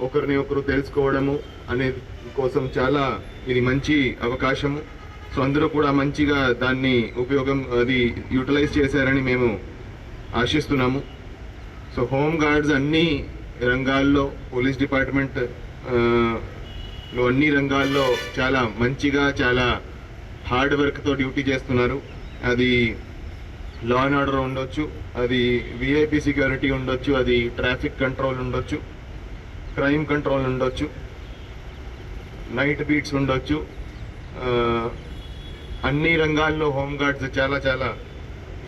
ఒకరిని ఒకరు తెలుసుకోవడము అనే కోసం చాలా ఇది మంచి అవకాశము. సో అందరూ కూడా మంచిగా దాన్ని అది యూటిలైజ్ చేశారని మేము ఆశిస్తున్నాము. సో హోమ్ గార్డ్స్ అన్ని రంగాల్లో, పోలీస్ డిపార్ట్మెంట్ లో అన్ని రంగాల్లో చాలా మంచిగా, చాలా హార్డ్ వర్క్తో డ్యూటీ చేస్తున్నారు. అది లా అండ్ ఆర్డర్ ఉండొచ్చు, అది విఐపి సెక్యూరిటీ ఉండొచ్చు, అది ట్రాఫిక్ కంట్రోల్ ఉండొచ్చు, క్రైమ్ కంట్రోల్ ఉండొచ్చు, నైట్ బీట్స్ ఉండొచ్చు. అన్ని రంగాల్లో హోమ్ గార్డ్స్ చాలా చాలా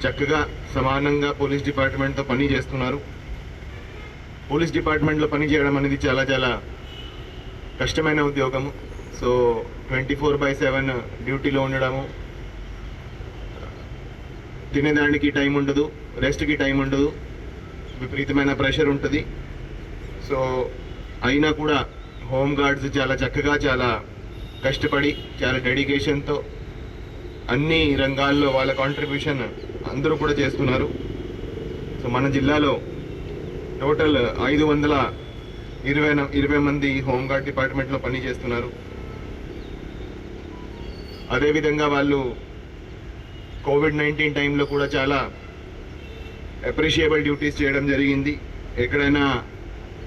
చక్కగా సమానంగా పోలీస్ డిపార్ట్మెంట్తో పని చేస్తున్నారు. పోలీస్ డిపార్ట్మెంట్లో పని చేయడం అనేది చాలా చాలా కష్టమైన ఉద్యోగము. సో 24/7 డ్యూటీలో ఉండడము, తినేదానికి టైం ఉండదు, రెస్ట్కి టైం ఉండదు, విపరీతమైన ప్రెషర్ ఉంటుంది. సో అయినా కూడా హోమ్ గార్డ్స్ చాలా చక్కగా, చాలా కష్టపడి, చాలా డెడికేషన్తో అన్ని రంగాల్లో వాళ్ళ కాంట్రిబ్యూషన్ అందరూ కూడా చేస్తున్నారు. సో మన జిల్లాలో టోటల్ 520 మంది హోంగార్డ్ డిపార్ట్మెంట్లో పని చేస్తున్నారు. అదేవిధంగా వాళ్ళు కోవిడ్-19 టైంలో కూడా చాలా అప్రిషియబుల్ డ్యూటీస్ చేయడం జరిగింది. ఎక్కడైనా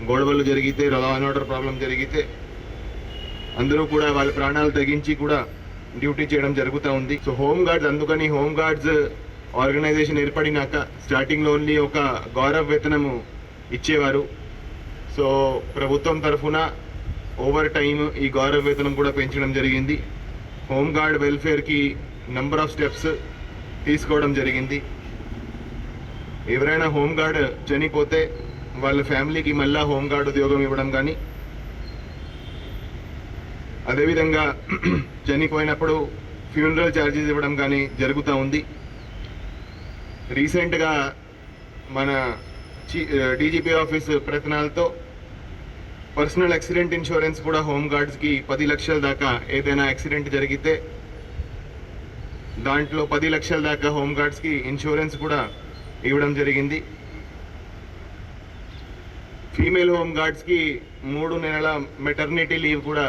గొడవలు జరిగితే, లా అండ్ ఆర్డర్ ప్రాబ్లం జరిగితే అందరూ కూడా వాళ్ళ ప్రాణాలు తెగించి కూడా డ్యూటీ చేయడం జరుగుతూ ఉంది. సో హోమ్ గార్డ్స్, అందుకని హోమ్ గార్డ్స్ ఆర్గనైజేషన్ ఏర్పడినాక స్టార్టింగ్లో ఓన్లీ ఒక గౌరవ వేతనము ఇచ్చేవారు. సో ప్రభుత్వం తరఫున ఓవర్ టైం ఈ గౌరవ వేతనం కూడా పెంచడం జరిగింది. హోమ్ గార్డ్ వెల్ఫేర్కి నెంబర్ ఆఫ్ స్టెప్స్ తీసుకోవడం జరిగింది. ఎవరైనా హోమ్ గార్డ్ చనిపోతే వాళ్ళ ఫ్యామిలీకి మళ్ళా హోమ్ గార్డ్ ఉద్యోగం ఇవ్వడం కానీ, అదేవిధంగా చనిపోయినప్పుడు ఫ్యూనరల్ ఛార్జెస్ ఇవ్వడం కానీ జరుగుతూ ఉంది. రీసెంట్గా మన డీజీపీ ఆఫీస్ ప్రయత్నాలతో పర్సనల్ యాక్సిడెంట్ ఇన్సూరెన్స్ కూడా హోమ్ గార్డ్స్కి 10 లక్షల దాకా ఏదైనా యాక్సిడెంట్ జరిగితే దాంట్లో 10 లక్షల దాకా హోమ్ గార్డ్స్కి ఇన్సూరెన్స్ కూడా ఇవ్వడం జరిగింది. ఫీమేల్ హోమ్ గార్డ్స్కి 3 నెలల మెటర్నిటీ లీవ్ కూడా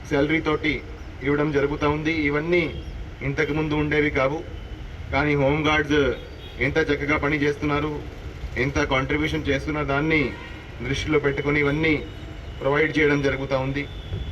శాలరీ తోటి ఇవ్వడం జరుగుతూ ఉంది. ఇవన్నీ ఇంతకుముందు ఉండేవి కావు. కానీ హోమ్ గార్డ్స్ ఎంత చక్కగా పని చేస్తున్నారు, ఎంత కాంట్రిబ్యూషన్ చేస్తున్నారు, దాన్ని దృష్టిలో పెట్టుకొని ఇవన్నీ ప్రొవైడ్ చేయడం జరుగుతూ ఉంది.